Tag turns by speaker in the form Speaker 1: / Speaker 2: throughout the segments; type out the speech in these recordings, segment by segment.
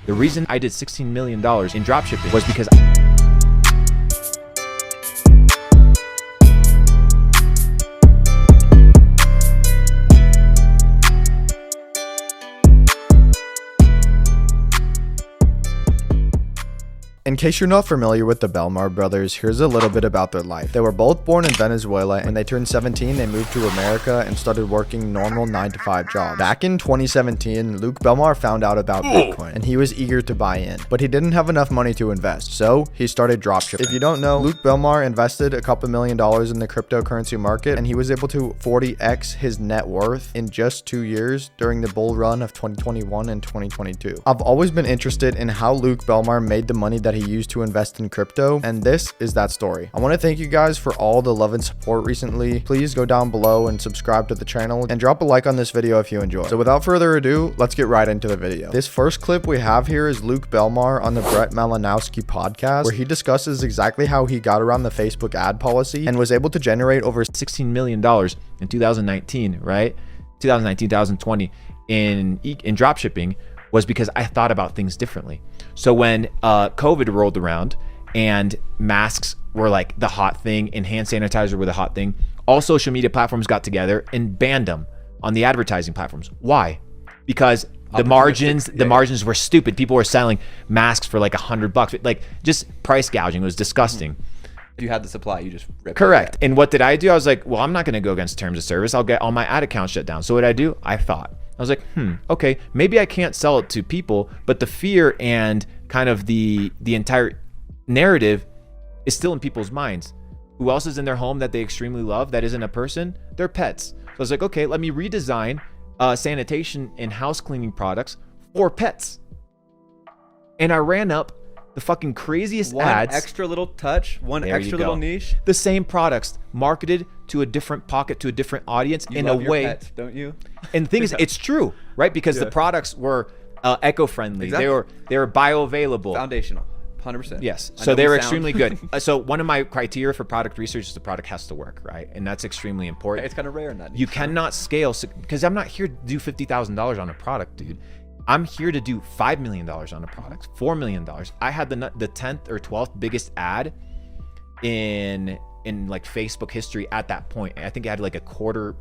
Speaker 1: The reason I did $16 million in dropshipping was because
Speaker 2: In case you're not familiar with the Belmar brothers, here's a little bit about their life. They were both born in Venezuela, and when they turned 17, they moved to America and started working normal 9-to-5 jobs. Back in 2017, Luke Belmar found out about Bitcoin, and he was eager to buy in, but he didn't have enough money to invest, so he started dropshipping. If you don't know, Luke Belmar invested a couple $1 million in the cryptocurrency market, and he was able to 40x his net worth in just 2 years during the bull run of 2021 and 2022. I've always been interested in how Luke Belmar made the money that he used to invest in crypto, and this is that story. I want to thank you guys for all the love and support recently. Please go down below and subscribe to the channel and drop a like on this video if you enjoy. So without further ado, let's get right into the video. This first clip we have here is Luke Belmar on the Brett Malinowski podcast, where he discusses exactly how he got around the Facebook ad policy and was able to generate over
Speaker 1: $16 million in 2019, right? 2019, 2020 in dropshipping was because I thought about things differently. So when COVID rolled around and masks were like the hot thing and hand sanitizer were the hot thing, all social media platforms got together and banned them on the advertising platforms. Why? Because the margins were stupid. People were selling masks for like $100, like just price gouging. It was disgusting.
Speaker 3: If you had the supply, you just ripped
Speaker 1: Correct.
Speaker 3: it.
Speaker 1: And what did I do? I was like, well, I'm not going to go against terms of service. I'll get all my ad accounts shut down. So what did I do? I thought. I was like, okay, maybe I can't sell it to people, but the fear and kind of the entire narrative is still in people's minds. Who else is in their home that they extremely love that isn't a person? Their pets. So I was like, okay, let me redesign sanitation and house cleaning products for pets. And I ran up the fucking craziest ads.
Speaker 3: One extra little touch, one extra little niche.
Speaker 1: The same products marketed to a different pocket, to a different audience in a way.
Speaker 3: Pets, don't you?
Speaker 1: And the thing is, it's true, right? Because the products were eco-friendly.
Speaker 3: Exactly.
Speaker 1: They were bioavailable.
Speaker 3: Foundational, 100%.
Speaker 1: Yes. So they were extremely good. So one of my criteria for product research is the product has to work, right? And that's extremely important.
Speaker 3: It's kind of rare in that.
Speaker 1: You cannot scale, because I'm not here to do $50,000 on a product, dude. I'm here to do $5 million on a product, $4 million. I had the 10th or 12th biggest ad in like Facebook history at that point. I think it had like a quarter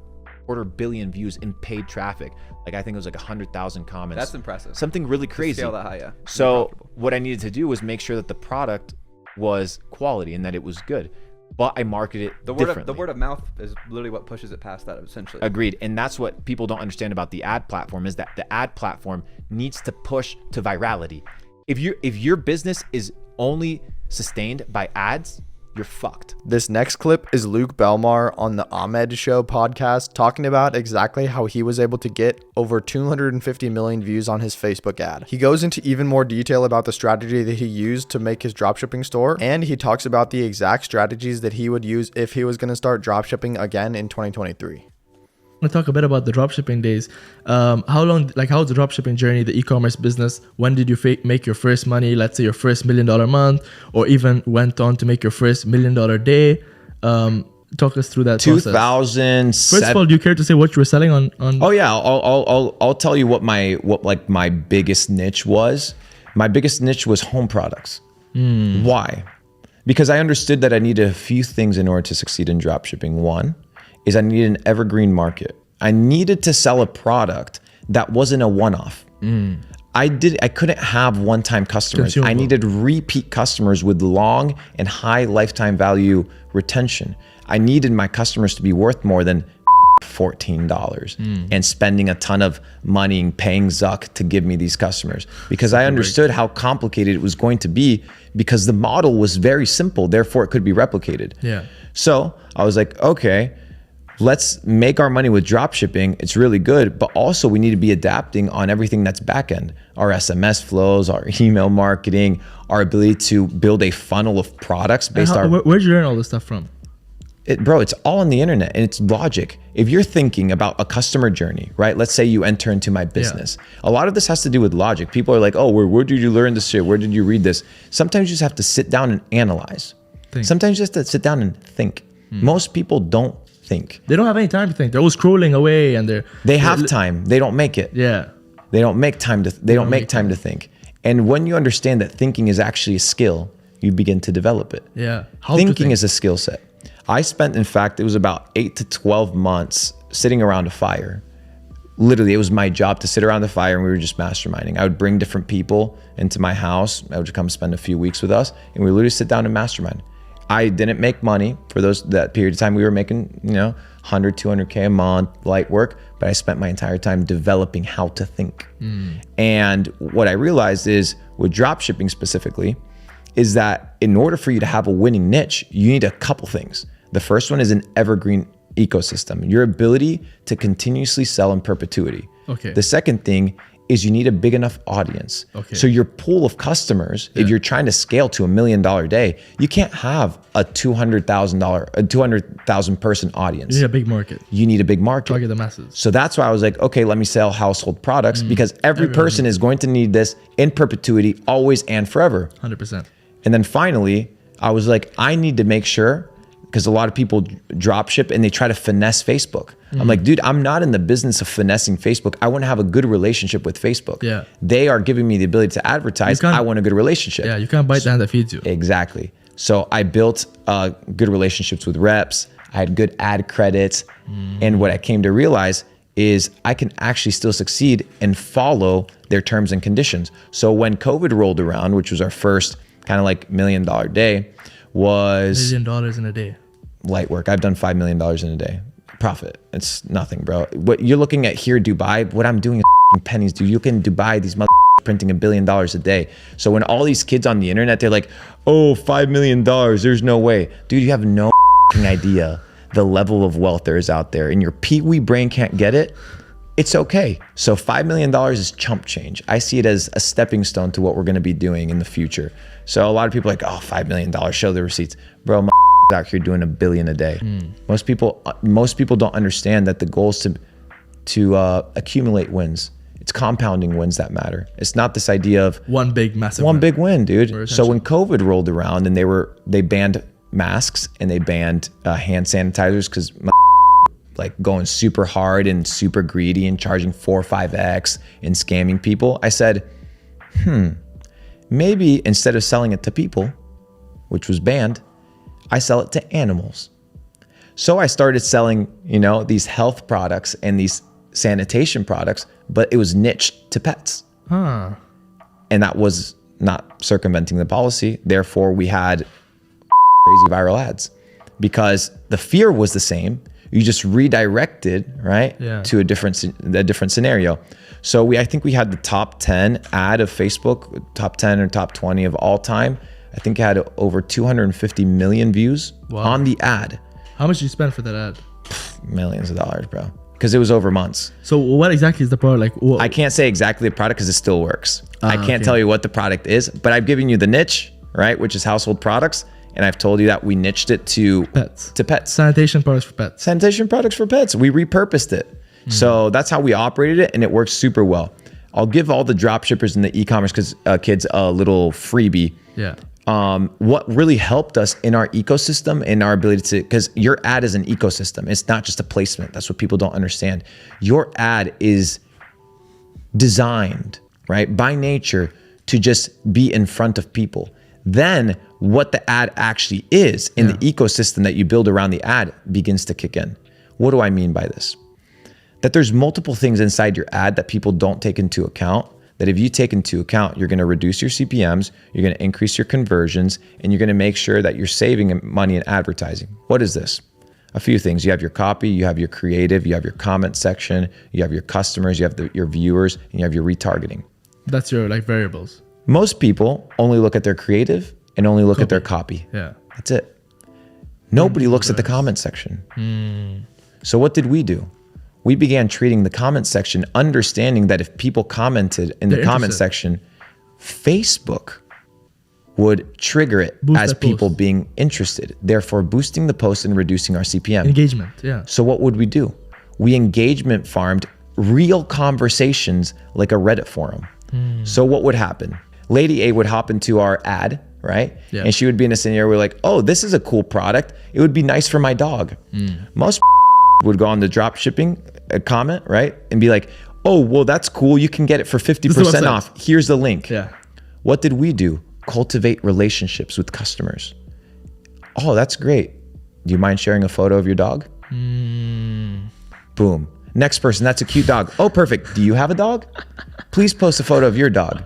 Speaker 1: billion views in paid traffic. Like I think it was like 100,000 comments.
Speaker 3: That's impressive.
Speaker 1: Something really crazy.
Speaker 3: To scale that high, yeah.
Speaker 1: So what I needed to do was make sure that the product was quality and that it was good. But I marketed it differently.
Speaker 3: The word of mouth is literally what pushes it past that, essentially.
Speaker 1: Agreed. And that's what people don't understand about the ad platform, is that the ad platform needs to push to virality. If your business is only sustained by ads, you're fucked.
Speaker 2: This next clip is Luke Belmar on the Ahmed Show podcast talking about exactly how he was able to get over 250 million views on his Facebook ad. He goes into even more detail about the strategy that he used to make his dropshipping store, and he talks about the exact strategies that he would use if he was going to start dropshipping again in 2023.
Speaker 4: I want to talk a bit about the dropshipping days. How's the dropshipping journey, the e-commerce business? When did you make your first money? Let's say your first $1 million month, or even went on to make your first $1 million day. Talk us through that
Speaker 5: 2007.
Speaker 4: process. First of all, do you care to say what you were selling on?
Speaker 5: Oh yeah, I'll tell you what my biggest niche was. My biggest niche was home products. Why? Because I understood that I needed a few things in order to succeed in dropshipping. One is I needed an evergreen market. I needed to sell a product that wasn't a one-off. I couldn't have one-time customers.
Speaker 4: Consumable.
Speaker 5: I needed repeat customers with long and high lifetime value retention. I needed my customers to be worth more than $14 and spending a ton of money and paying Zuck to give me these customers, because I understood how complicated it was going to be, because the model was very simple, therefore it could be replicated.
Speaker 4: Yeah.
Speaker 5: So I was like, okay, let's make our money with dropshipping. It's really good, but also we need to be adapting on everything that's back end. Our SMS flows, our email marketing, our ability to build a funnel of products based on.
Speaker 4: Where'd you learn all this stuff from?
Speaker 5: Bro, it's all on the internet and it's logic. If you're thinking about a customer journey, right? Let's say you enter into my business. A lot of this has to do with logic. People are like, oh, where did you learn this shit? Where did you read this? Sometimes you just have to sit down and analyze. Sometimes you just have to sit down and think. Most people don't think.
Speaker 4: They don't have any time to think. They're always scrolling away, and
Speaker 5: they have time. They don't make it.
Speaker 4: Yeah.
Speaker 5: They don't make time to. They don't make time to think. And when you understand that thinking is actually a skill, you begin to develop it.
Speaker 4: Yeah.
Speaker 5: Thinking is a skill set. I spent, in fact, it was about 8 to 12 months sitting around a fire. Literally, it was my job to sit around the fire and we were just masterminding. I would bring different people into my house. I would come spend a few weeks with us and we would literally sit down and mastermind. I didn't make money for that period of time. We were making, 100, 200K a month, light work, but I spent my entire time developing how to think. And what I realized is with dropshipping specifically, is that in order for you to have a winning niche, you need a couple things. The first one is an evergreen ecosystem, your ability to continuously sell in perpetuity.
Speaker 4: Okay.
Speaker 5: The second thing is you need a big enough audience.
Speaker 4: Okay.
Speaker 5: So your pool of customers, if you're trying to scale to $1 million a day, you can't have a $200,000 person audience.
Speaker 4: You need a big market.
Speaker 5: You need a big market.
Speaker 4: Target the masses.
Speaker 5: So that's why I was like, okay, let me sell household products because every person is going to need this in perpetuity, always and forever.
Speaker 4: 100%.
Speaker 5: And then finally, I was like, I need to make sure, because a lot of people drop ship and they try to finesse Facebook. I'm like, dude, I'm not in the business of finessing Facebook. I want to have a good relationship with Facebook.
Speaker 4: Yeah.
Speaker 5: They are giving me the ability to advertise. I want a good relationship.
Speaker 4: Yeah, you can't bite the hand that feeds you.
Speaker 5: Exactly. So I built good relationships with reps. I had good ad credits. And what I came to realize is I can actually still succeed and follow their terms and conditions. So when COVID rolled around, which was our first kind of like $1 million day, was
Speaker 4: $1 million in a day.
Speaker 5: light work. I've done $5 million in a day. Profit. It's nothing, bro. What you're looking at here, Dubai, what I'm doing is pennies, dude. You can Dubai, these printing $1 billion a day. So when all these kids on the internet, they're like, oh, $5 million, there's no way. Dude, you have no idea the level of wealth there is out there and your pee-wee brain can't get it. It's okay. So $5 million is chump change. I see it as a stepping stone to what we're going to be doing in the future. So a lot of people are like, oh, $5 million, show the receipts. Bro, my out here doing $1 billion a day. Most people don't understand that the goal is to accumulate wins. It's compounding wins that matter. It's not this idea of
Speaker 4: one big massive
Speaker 5: big win, dude. So when COVID rolled around and they banned masks and they banned hand sanitizers because like going super hard and super greedy and charging 4 or 5x and scamming people, I said, maybe instead of selling it to people, which was banned, I sell it to animals. So I started selling, these health products and these sanitation products, but it was niched to pets. And that was not circumventing the policy. Therefore, we had crazy viral ads because the fear was the same. You just redirected, right, to a different scenario. So I think we had the top 10 ad of Facebook, top 10 or top 20 of all time. I think it had over 250 million views on the ad.
Speaker 4: How much did you spend for that ad?
Speaker 5: Millions of dollars, bro. Because it was over months.
Speaker 4: So what exactly is the product? Like,
Speaker 5: I can't say exactly the product because it still works. I can't tell you what the product is, but I've given you the niche, right, which is household products. And I've told you that we niched it to
Speaker 4: pets.
Speaker 5: Sanitation products for pets. We repurposed it. So that's how we operated it, and it works super well. I'll give all the drop shippers and the e-commerce kids a little freebie.
Speaker 4: Yeah.
Speaker 5: What really helped us in our ecosystem and our ability to, because your ad is an ecosystem. It's not just a placement. That's what people don't understand. Your ad is designed, right, by nature to just be in front of people. Then what the ad actually is in the ecosystem that you build around the ad begins to kick in. What do I mean by this? That there's multiple things inside your ad that people don't take into account, that if you take into account, you're going to reduce your CPMs, you're going to increase your conversions, and you're going to make sure that you're saving money in advertising. What is this? A few things. You have your copy, you have your creative, you have your comment section, you have your customers, you have your viewers, and you have your retargeting.
Speaker 4: That's your variables.
Speaker 5: Most people only look at their creative and only look at their copy.
Speaker 4: Yeah.
Speaker 5: That's it. Nobody looks at the comment section. So what did we do? We began treating the comment section, understanding that if people commented in the comment section, Facebook would trigger it as people being interested, therefore boosting the post and reducing our CPM.
Speaker 4: Engagement, yeah.
Speaker 5: So what would we do? We engagement farmed real conversations like a Reddit forum. So what would happen? Lady A would hop into our ad, right?
Speaker 4: Yeah.
Speaker 5: And she would be in a scenario where like, oh, this is a cool product. It would be nice for my dog. Most would go on the drop shipping comment, right? And be like, oh, well, that's cool. You can get it for 50% off. Here's the link.
Speaker 4: Yeah.
Speaker 5: What did we do? Cultivate relationships with customers. Oh, that's great. Do you mind sharing a photo of your dog? Boom. Next person, that's a cute dog. Oh, perfect. Do you have a dog? Please post a photo of your dog.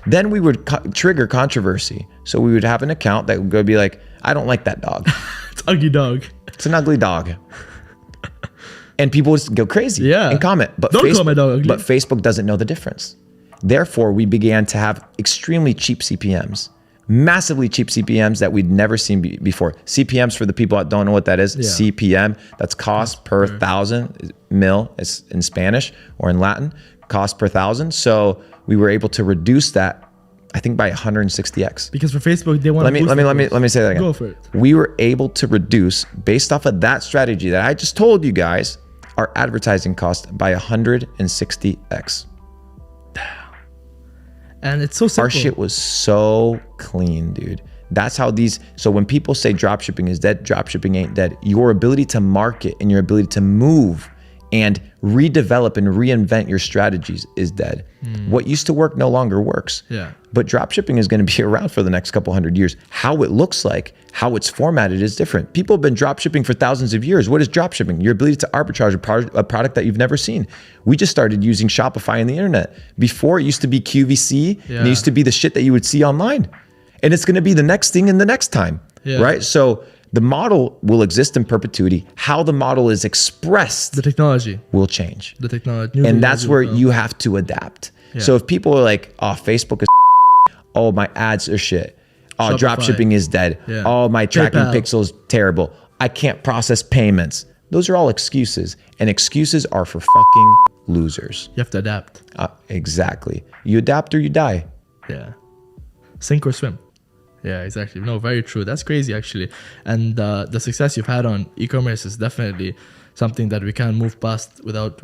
Speaker 5: Then we would trigger controversy. So we would have an account that would go be like, I don't like that dog.
Speaker 4: It's ugly dog.
Speaker 5: It's an ugly dog. And people would go crazy and comment. But
Speaker 4: Don't call my dog ugly.
Speaker 5: But Facebook doesn't know the difference. Therefore, we began to have extremely cheap CPMs, massively cheap CPMs that we'd never seen before. CPMs, for the people that don't know what that is, CPM, that's cost per thousand, mil is in Spanish or in Latin, cost per thousand. So we were able to reduce that, I think, by 160x.
Speaker 4: Because for Facebook, they want
Speaker 5: let me say that again.
Speaker 4: Go for it.
Speaker 5: We were able to reduce, based off of that strategy that I just told you guys, our advertising cost by 160x.
Speaker 4: And it's so simple.
Speaker 5: Our shit was so clean, dude. That's how so when people say dropshipping is dead, dropshipping ain't dead. Your ability to market and your ability to move and redevelop and reinvent your strategies is dead. What used to work no longer works.
Speaker 4: Yeah.
Speaker 5: But dropshipping is going to be around for the next couple hundred years. How it looks like, how it's formatted is different. People have been dropshipping for thousands of years. What is dropshipping? Your ability to arbitrage a product that you've never seen. We just started using Shopify on the internet. Before, it used to be QVC, and it used to be the shit that you would see online. And it's going to be the next thing in the next time, right? So the model will exist in perpetuity. How the model is expressed,
Speaker 4: the technology
Speaker 5: will change.
Speaker 4: The technology.
Speaker 5: And that's where you have to adapt. So if people are like, oh, Facebook is oh, my ads are shit. Oh, dropshipping is dead. Oh, my tracking pixels terrible. I can't process payments. Those are all excuses. And excuses are for fucking losers.
Speaker 4: You have to adapt.
Speaker 5: Exactly. You adapt or you die.
Speaker 4: Yeah. Sink or swim. Yeah, exactly. No, very true. That's crazy, actually. And the success you've had on e-commerce is definitely something that we can't move past without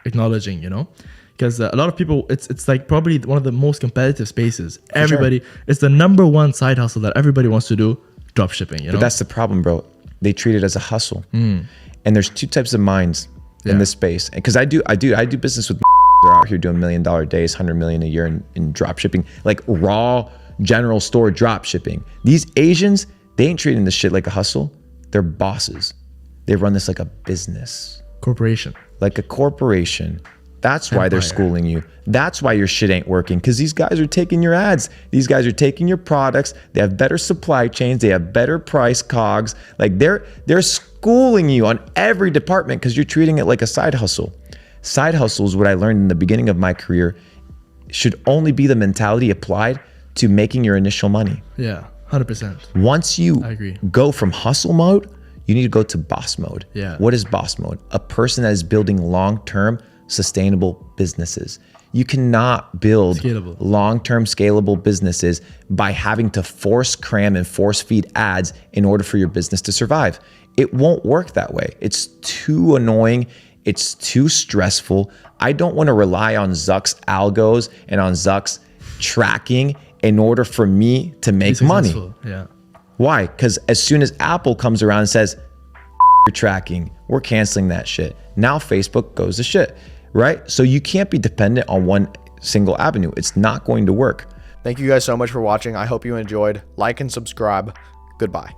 Speaker 4: acknowledging, you know? Because a lot of people, it's like probably one of the most competitive spaces. Everybody, it's the number one side hustle that everybody wants to do, dropshipping, you know?
Speaker 5: But that's the problem, bro. They treat it as a hustle. And there's two types of minds in this space. Because I do business with they're out here doing $1 million days, 100 million a year in dropshipping, like raw general store dropshipping. These Asians, they ain't treating this shit like a hustle. They're bosses. They run this like a business.
Speaker 4: Corporation.
Speaker 5: Like a corporation. That's why they're schooling you. That's why your shit ain't working, because these guys are taking your ads. These guys are taking your products. They have better supply chains. They have better price cogs. Like they're schooling you on every department because you're treating it like a side hustle. Side hustles, what I learned in the beginning of my career, should only be the mentality applied to making your initial money.
Speaker 4: Yeah, 100%.
Speaker 5: Once you go from hustle mode, you need to go to boss mode.
Speaker 4: Yeah.
Speaker 5: What is boss mode? A person that is building long-term sustainable businesses. You cannot build long-term scalable businesses by having to force cram and force feed ads in order for your business to survive. It won't work that way. It's too annoying. It's too stressful. I don't want to rely on Zuck's algos and on Zuck's tracking in order for me to make money.
Speaker 4: Yeah.
Speaker 5: Why? Because as soon as Apple comes around and says, you're tracking, we're canceling that shit. Now Facebook goes to shit, right? So you can't be dependent on one single avenue. It's not going to work.
Speaker 2: Thank you guys so much for watching. I hope you enjoyed. Like and subscribe. Goodbye.